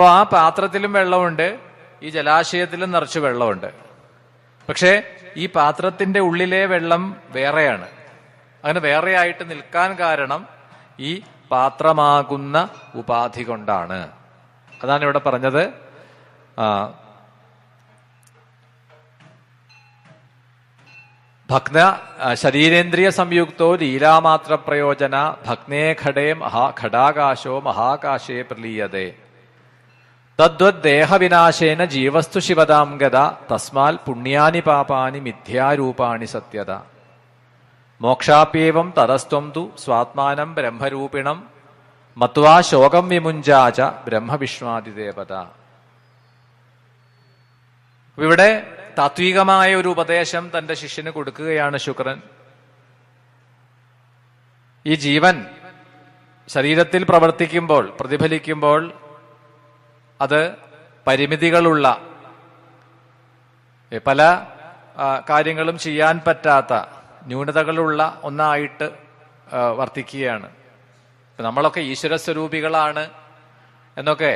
അപ്പോൾ ആ പാത്രത്തിലും വെള്ളമുണ്ട്, ഈ ജലാശയത്തിലും നിറച്ച് വെള്ളമുണ്ട്. പക്ഷേ ഈ പാത്രത്തിന്റെ ഉള്ളിലെ വെള്ളം വേറെയാണ്. അങ്ങനെ വേറെയായിട്ട് നിൽക്കാൻ കാരണം ഈ പാത്രമാകുന്ന ഉപാധി കൊണ്ടാണ്. അതാണ് ഇവിടെ പറഞ്ഞത്. ഭഗ്ന ശരീരേന്ദ്രിയ സംയുക്തോ ലീലാമാത്ര പ്രയോജന ഭഗ്നേ ഘടേ ഘടാകാശോ മഹാകാശേ പ്രലീയതേ തദ്വത് ദേഹവിനാശേന ജീവസ്തു ശിവതാം ഗത തസ്മാൽ പുണ്യാനി പാപാനി മിഥ്യാരൂപാണി സത്യത മോക്ഷാപ്യേവം തതസ്ത്വം തു സ്വാത്മാനം ബ്രഹ്മരൂപിണം മത്വാ ശോകം വിമുഞ്ചാച ബ്രഹ്മവിഷ്ണാദിദേവത. ഇവിടെ താത്വികമായ ഒരു ഉപദേശം തന്റെ ശിഷ്യന് കൊടുക്കുകയാണ് ശുക്രൻ. ഈ ജീവൻ ശരീരത്തിൽ പ്രവർത്തിക്കുമ്പോൾ, പ്രതിഫലിക്കുമ്പോൾ അത് പരിമിതികളുള്ള, പല കാര്യങ്ങളും ചെയ്യാൻ പറ്റാത്ത ന്യൂനതകളുള്ള ഒന്നായിട്ട് വർത്തിക്കുകയാണ്. നമ്മളൊക്കെ ഈശ്വരസ്വരൂപികളാണ് എന്നൊക്കെ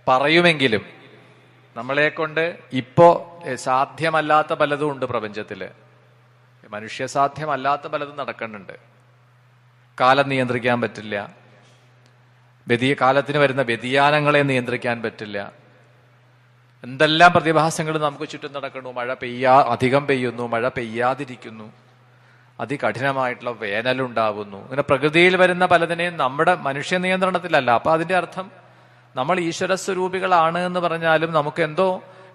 പറയുമെങ്കിലും നമ്മളെ കൊണ്ട് ഇപ്പോ സാധ്യമല്ലാത്ത പലതും ഉണ്ട് പ്രപഞ്ചത്തില്. മനുഷ്യസാധ്യമല്ലാത്ത പലതും നടക്കുന്നുണ്ട്. കാലം നിയന്ത്രിക്കാൻ പറ്റില്ല, കാലത്തിന് വരുന്ന വ്യതിയാനങ്ങളെ നിയന്ത്രിക്കാൻ പറ്റില്ല. എന്തെല്ലാം പ്രതിഭാസങ്ങൾ നമുക്ക് ചുറ്റും നടക്കുന്നു. മഴ അധികം പെയ്യുന്നു, മഴ പെയ്യാതിരിക്കുന്നു, അതികഠിനമായിട്ടുള്ള വേനലുണ്ടാവുന്നു. ഇങ്ങനെ പ്രകൃതിയിൽ വരുന്ന പലതിനെയും നമ്മുടെ മനുഷ്യ നിയന്ത്രണത്തിലല്ല. അപ്പൊ അതിന്റെ അർത്ഥം നമ്മൾ ഈശ്വരസ്വരൂപികളാണ് എന്ന് പറഞ്ഞാലും നമുക്ക് എന്തോ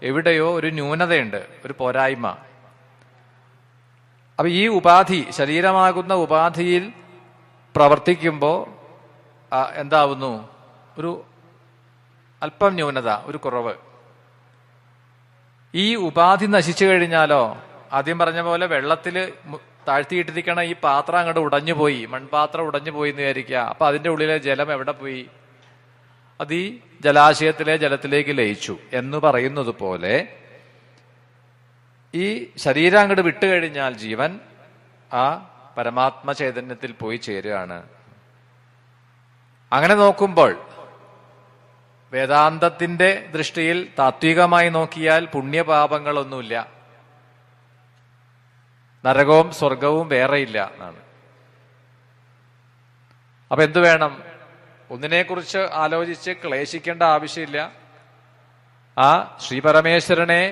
എവിടെയോ ഒരു ന്യൂനതയുണ്ട്, ഒരു പോരായ്മ. അപ്പൊ ഈ ഉപാധി, ശരീരമാകുന്ന ഉപാധിയിൽ പ്രവർത്തിക്കുമ്പോൾ എന്താവുന്നു? ഒരു അല്പം ന്യൂനത, ഒരു കുറവ്. ഈ ഉപാധി നശിച്ചു കഴിഞ്ഞാലോ, ആദ്യം പറഞ്ഞ പോലെ വെള്ളത്തിൽ താഴ്ത്തിയിട്ടിരിക്കണ ഈ പാത്രം അങ്ങോട്ട് ഉടഞ്ഞുപോയി, മൺപാത്രം ഉടഞ്ഞുപോയി എന്ന് വിചാരിക്കുക. അപ്പൊ അതിന്റെ ഉള്ളിലെ ജലം എവിടെ പോയി? അത് ഈ ജലാശയത്തിലെ ജലത്തിലേക്ക് ലയിച്ചു എന്ന് പറയുന്നത് പോലെ ഈ ശരീരം അങ്ങോട്ട് വിട്ടുകഴിഞ്ഞാൽ ജീവൻ ആ പരമാത്മ ചൈതന്യത്തിൽ പോയി ചേരുകയാണ്. അങ്ങനെ നോക്കുമ്പോൾ വേദാന്തത്തിന്റെ ദൃഷ്ടിയിൽ താത്വികമായി നോക്കിയാൽ പുണ്യപാപങ്ങളൊന്നുമില്ല, നരകവും സ്വർഗവും വേറെയില്ല എന്നാണ്. അപ്പൊ എന്തു വേണം? ഒന്നിനെക്കുറിച്ച് ആലോചിച്ച് ക്ലേശിക്കേണ്ട ആവശ്യമില്ല. ആ ശ്രീപരമേശ്വരനെ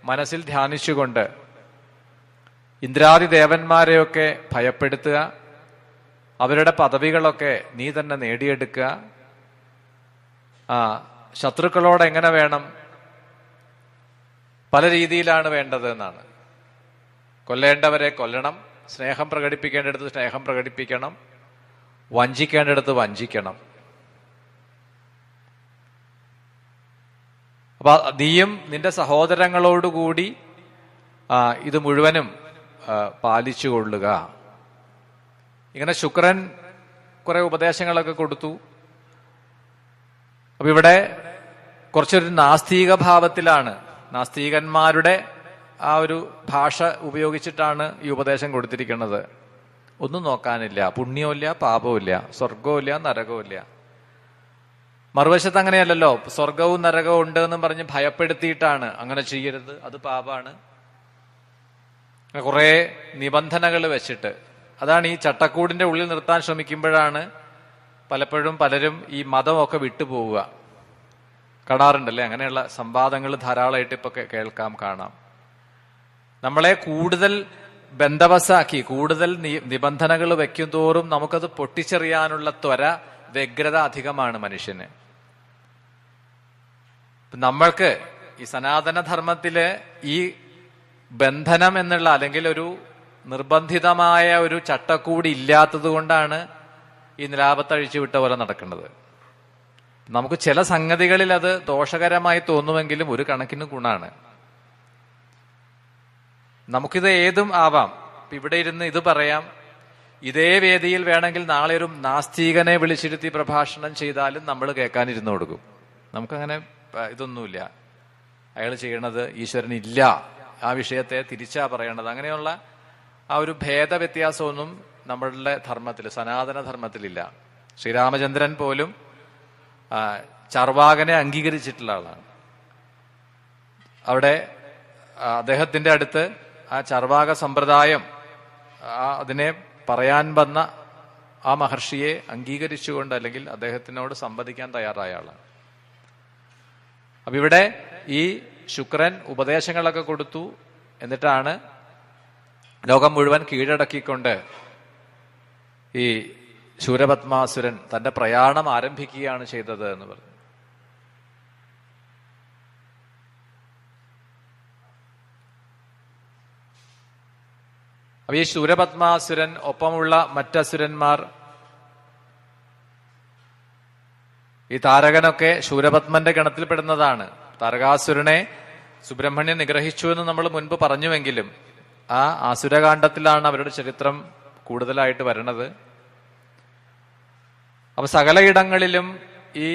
മനസ്സിൽ ധ്യാനിച്ചുകൊണ്ട് ഇന്ദ്രാദി ദേവന്മാരെയൊക്കെ ഭയപ്പെടുത്തുക, അവരുടെ പദവികളൊക്കെ നീ തന്നെ നേടിയെടുക്കുക. ശത്രുക്കളോട് എങ്ങനെ വേണം? പല രീതിയിലാണ് വേണ്ടത് എന്നാണ്. കൊല്ലേണ്ടവരെ കൊല്ലണം, സ്നേഹം പ്രകടിപ്പിക്കേണ്ടടുത്ത് സ്നേഹം പ്രകടിപ്പിക്കണം, വഞ്ചിക്കേണ്ടടുത്ത് വഞ്ചിക്കണം. അപ്പൊ നീയും നിന്റെ സഹോദരങ്ങളോടുകൂടി ഇത് മുഴുവനും പാലിച്ചുകൊള്ളുക. ഇങ്ങനെ ശുക്രൻ കുറെ ഉപദേശങ്ങളൊക്കെ കൊടുത്തു. അപ്പൊ ഇവിടെ കുറച്ചൊരു നാസ്തിക ഭാവത്തിലാണ്, നാസ്തികന്മാരുടെ ആ ഒരു ഭാഷ ഉപയോഗിച്ചിട്ടാണ് ഈ ഉപദേശം കൊടുത്തിരിക്കുന്നത്. ഒന്നും നോക്കാനില്ല, പുണ്യവുമില്ല, പാപവുമില്ല, സ്വർഗവുമില്ല, നരകവുമില്ല. മറുവശത്ത് അങ്ങനെയല്ലല്ലോ, സ്വർഗവും നരകവും ഉണ്ട് എന്നും പറഞ്ഞ് ഭയപ്പെടുത്തിയിട്ടാണ് അങ്ങനെ ചെയ്യരുത്, അത് പാപാണ്, കുറെ നിബന്ധനകൾ വെച്ചിട്ട്. അതാണ് ഈ ചട്ടക്കൂടിന്റെ ഉള്ളിൽ നിർത്താൻ ശ്രമിക്കുമ്പോഴാണ് പലപ്പോഴും പലരും ഈ മതമൊക്കെ വിട്ടുപോവുക. കാണാറുണ്ടല്ലേ, അങ്ങനെയുള്ള സംവാദങ്ങൾ ധാരാളമായിട്ട് ഇപ്പൊ കേൾക്കാം, കാണാം. നമ്മളെ കൂടുതൽ ബന്ധവസാക്കി, കൂടുതൽ നിബന്ധനകൾ വെക്കും തോറും നമുക്കത് പൊട്ടിച്ചെറിയാനുള്ള ത്വര, വ്യഗ്രത അധികമാണ് മനുഷ്യന്. നമ്മൾക്ക് ഈ സനാതനധർമ്മത്തില് ഈ ബന്ധനം എന്നുള്ള, അല്ലെങ്കിൽ ഒരു നിർബന്ധിതമായ ഒരു ചട്ടക്കൂടി ഇല്ലാത്തത് കൊണ്ടാണ് ഈ നിലാപത്തഴിച്ചു വിട്ട പോലെ നടക്കുന്നത്. നമുക്ക് ചില സംഗതികളിൽ അത് ദോഷകരമായി തോന്നുമെങ്കിലും ഒരു കണക്കിന് ഗുണാണ്. നമുക്കിത് ഏതും ആവാം. ഇവിടെ ഇരുന്ന് ഇത് പറയാം, ഇതേ വേദിയിൽ വേണമെങ്കിൽ നാളെ ഒരു നാസ്തികനെ വിളിച്ചിരുത്തി പ്രഭാഷണം ചെയ്താലും നമ്മൾ കേൾക്കാനിരുന്നു കൊടുക്കും. നമുക്കങ്ങനെ ഇതൊന്നുമില്ല. അയാൾ ചെയ്യണത് ഈശ്വരനില്ല, ആ വിഷയത്തെ തിരിച്ചാ പറയണത്. അങ്ങനെയുള്ള ആ ഒരു ഭേദവ്യത്യാസമൊന്നും നമ്മളുടെ ധർമ്മത്തിൽ, സനാതന ധർമ്മത്തിലില്ല. ശ്രീരാമചന്ദ്രൻ പോലും ചാർവാകനെ അംഗീകരിച്ചിട്ടുള്ള ആളാണ്. അവിടെ അദ്ദേഹത്തിന്റെ അടുത്ത് ആ ചാർവാക സമ്പ്രദായം അതിനെ പറയാൻ വന്ന ആ മഹർഷിയെ അംഗീകരിച്ചുകൊണ്ട് അല്ലെങ്കിൽ അദ്ദേഹത്തിനോട് സംവദിക്കാൻ തയ്യാറായ ആളാണ്. അപ്പൊ ഇവിടെ ഈ ശുക്രൻ ഉപദേശങ്ങളൊക്കെ കൊടുത്തു. എന്നിട്ടാണ് ലോകം മുഴുവൻ കീഴടക്കിക്കൊണ്ട് ഈ ശൂരപത്മാസുരൻ തന്റെ പ്രയാണം ആരംഭിക്കുകയാണ് ചെയ്തത് എന്ന് പറഞ്ഞു. അപ്പൊ ഈ ശൂരപത്മാസുരൻ ഒപ്പമുള്ള മറ്റസുരന്മാർ, ഈ താരകനൊക്കെ ശൂരപത്മന്റെ ഗണത്തിൽപ്പെടുന്നതാണ്. താരകാസുരനെ സുബ്രഹ്മണ്യൻ നിഗ്രഹിച്ചു എന്ന് നമ്മൾ മുൻപ് പറഞ്ഞുവെങ്കിലും ആ ആസുരകാണ്ഡത്തിലാണ് അവരുടെ ചരിത്രം കൂടുതലായിട്ട് വരണത്. അപ്പൊ സകലയിടങ്ങളിലും ഈ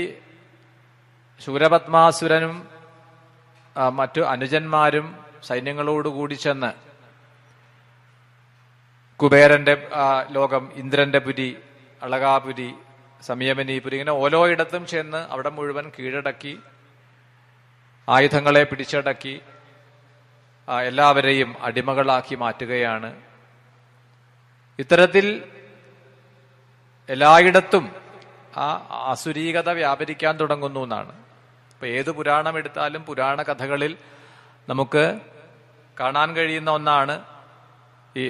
ശൂരപത്മാസുരനും മറ്റു അനുജന്മാരും സൈന്യങ്ങളോടുകൂടി ചെന്ന് കുബേരന്റെ ലോകം, ഇന്ദ്രന്റെ പുരി, അളകാപുരി, സംയമനീപുരി, ഇങ്ങനെ ഓരോ ഇടത്തും ചെന്ന് അവിടെ മുഴുവൻ കീഴടക്കി ആയുധങ്ങളെ പിടിച്ചടക്കി എല്ലാവരെയും അടിമകളാക്കി മാറ്റുകയാണ്. ഇത്തരത്തിൽ എല്ലായിടത്തും ആ അസുരീകത വ്യാപരിക്കാൻ തുടങ്ങുന്നു എന്നാണ്. ഇപ്പൊ ഏത് പുരാണം എടുത്താലും പുരാണ കഥകളിൽ നമുക്ക് കാണാൻ കഴിയുന്ന ഒന്നാണ് ഈ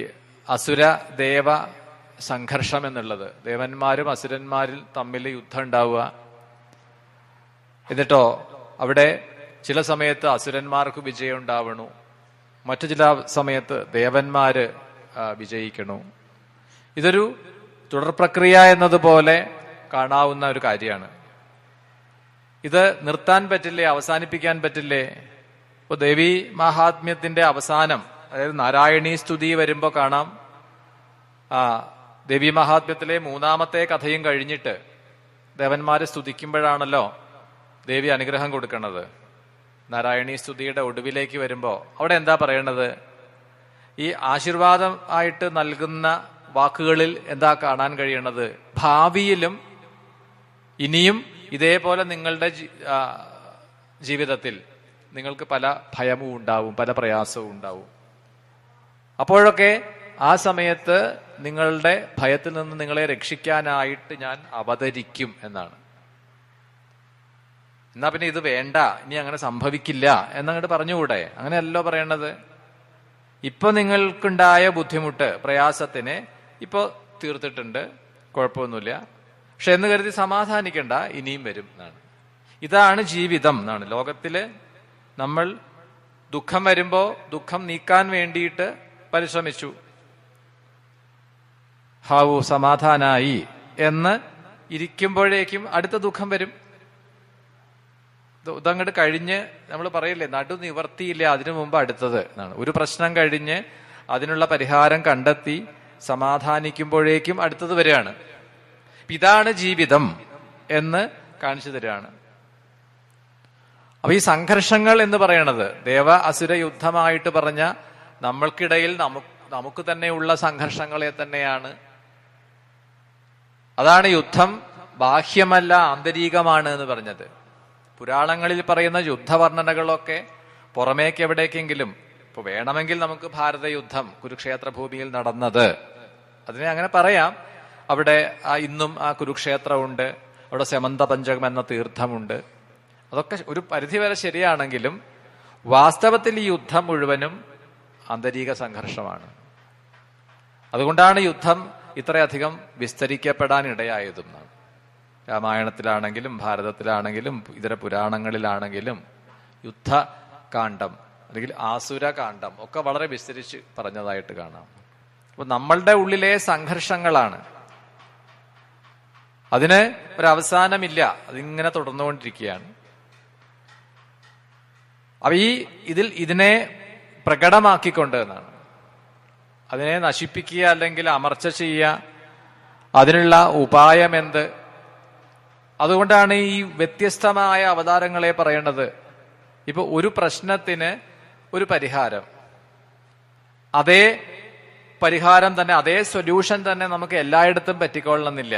അസുര ദേവ സംഘർഷം എന്നുള്ളത്. ദേവന്മാരും അസുരന്മാരിൽ തമ്മിൽ യുദ്ധം ഉണ്ടാവുക. എന്നിട്ടോ അവിടെ ചില സമയത്ത് അസുരന്മാർക്ക് വിജയം ഉണ്ടാവണു, മറ്റു ചില സമയത്ത് ദേവന്മാര് വിജയിക്കണു. ഇതൊരു തുടർ പ്രക്രിയ എന്നതുപോലെ കാണാവുന്ന ഒരു കാര്യമാണ്. ഇത് നിർത്താൻ പറ്റില്ലേ, അവസാനിപ്പിക്കാൻ പറ്റില്ലേ? ഇപ്പൊ ദേവി മഹാത്മ്യത്തിന്റെ അവസാനം, അതായത് നാരായണീ സ്തുതി വരുമ്പോ കാണാം, ദേവി മഹാത്മ്യത്തിലെ മൂന്നാമത്തെ കഥയും കഴിഞ്ഞിട്ട് ദേവന്മാരെ സ്തുതിക്കുമ്പോഴാണല്ലോ ദേവി അനുഗ്രഹം കൊടുക്കുന്നത്. നാരായണീ സ്തുതിയുടെ ഒടുവിലേക്ക് വരുമ്പോ അവിടെ എന്താ പറയണത്? ഈ ആശീർവാദം ആയിട്ട് നൽകുന്ന വാക്കുകളിൽ എന്താ കാണാൻ കഴിയണത്? ഭാവിയിലും ഇനിയും ഇതേപോലെ നിങ്ങളുടെ ജീവിതത്തിൽ നിങ്ങൾക്ക് പല ഭയവും ഉണ്ടാവും, പല പ്രയാസവും ഉണ്ടാവും. അപ്പോഴൊക്കെ ആ സമയത്ത് നിങ്ങളുടെ ഭയത്തിൽ നിന്ന് നിങ്ങളെ രക്ഷിക്കാനായിട്ട് ഞാൻ അവതരിക്കും എന്നാണ്. എന്നാ പിന്നെ ഇത് വേണ്ട, ഇനി അങ്ങനെ സംഭവിക്കില്ല എന്നങ്ങോട്ട് പറഞ്ഞുകൂടെ? അങ്ങനെയല്ലോ പറയണത്. ഇപ്പൊ നിങ്ങൾക്കുണ്ടായ ബുദ്ധിമുട്ട്, പ്രയാസത്തിന് ഇപ്പൊ തീർത്തിട്ടുണ്ട്, കുഴപ്പമൊന്നുമില്ല. പക്ഷെ എന്ന് കരുതി സമാധാനിക്കണ്ട, ഇനിയും വരും എന്നാണ്. ഇതാണ് ജീവിതം എന്നാണ്. ലോകത്തില് നമ്മൾ ദുഃഖം വരുമ്പോ ദുഃഖം നീക്കാൻ വേണ്ടിയിട്ട് പരിശ്രമിച്ചു, ഹാവു സമാധാനായി എന്ന് ഇരിക്കുമ്പോഴേക്കും അടുത്ത ദുഃഖം വരും. ഇതങ്ങോട്ട് കഴിഞ്ഞ് നമ്മൾ പറയില്ലേ, നടു നിവർത്തിയില്ല, അതിനു മുമ്പ് അടുത്തത് എന്നാണ്. ഒരു പ്രശ്നം കഴിഞ്ഞ് അതിനുള്ള പരിഹാരം കണ്ടെത്തി സമാധാനിക്കുമ്പോഴേക്കും അടുത്തത് വരികയാണ്. ഇതാണ് ജീവിതം എന്ന് കാണിച്ചു തരികയാണ്. അപ്പൊ ഈ സംഘർഷങ്ങൾ എന്ന് പറയണത് ദേവ അസുര യുദ്ധമായിട്ട് പറഞ്ഞ നമ്മൾക്കിടയിൽ നമുക്ക് തന്നെയുള്ള സംഘർഷങ്ങളെ തന്നെയാണ്. അതാണ് യുദ്ധം ബാഹ്യമല്ല ആന്തരികമാണ് എന്ന് പറഞ്ഞത്. പുരാണങ്ങളിൽ പറയുന്ന യുദ്ധവർണ്ണനകളൊക്കെ പുറമേക്ക് എവിടേക്കെങ്കിലും, ഇപ്പൊ വേണമെങ്കിൽ നമുക്ക് ഭാരത യുദ്ധം കുരുക്ഷേത്ര ഭൂമിയിൽ നടന്നത്, അതിനെ അങ്ങനെ പറയാം. അവിടെ ഇന്നും ആ കുരുക്ഷേത്രമുണ്ട്, അവിടെ സെമന്ത പഞ്ചകം എന്ന തീർത്ഥമുണ്ട്. അതൊക്കെ ഒരു പരിധിവരെ ശരിയാണെങ്കിലും വാസ്തവത്തിൽ ഈ യുദ്ധം മുഴുവനും ആന്തരിക സംഘർഷമാണ്. അതുകൊണ്ടാണ് യുദ്ധം ഇത്രയധികം വിസ്തരിക്കപ്പെടാൻ ഇടയായതും. രാമായണത്തിലാണെങ്കിലും ഭാരതത്തിലാണെങ്കിലും ഇതര പുരാണങ്ങളിലാണെങ്കിലും യുദ്ധകാന്ഡം അല്ലെങ്കിൽ ആസുരകാന്ഡം ഒക്കെ വളരെ വിസ്തരിച്ച് പറഞ്ഞതായിട്ട് കാണാം. അപ്പൊ നമ്മളുടെ ഉള്ളിലെ സംഘർഷങ്ങളാണ്, അതിന് ഒരവസാനമില്ല, അതിങ്ങനെ തുടർന്നുകൊണ്ടിരിക്കുകയാണ്. അപ്പൊ ഇതിനെ പ്രകടമാക്കിക്കൊണ്ട് എന്നാണ്, അതിനെ നശിപ്പിക്കുക അല്ലെങ്കിൽ അമർച്ച ചെയ്യുക, അതിനുള്ള ഉപായം എന്ത്? അതുകൊണ്ടാണ് ഈ വ്യത്യസ്തമായ അവതാരങ്ങളെ പറയേണ്ടത്. ഇപ്പൊ ഒരു പ്രശ്നത്തിന് ഒരു പരിഹാരം, അതേ പരിഹാരം തന്നെ, അതേ സൊല്യൂഷൻ തന്നെ നമുക്ക് എല്ലായിടത്തും പറ്റിക്കൊള്ളണമെന്നില്ല.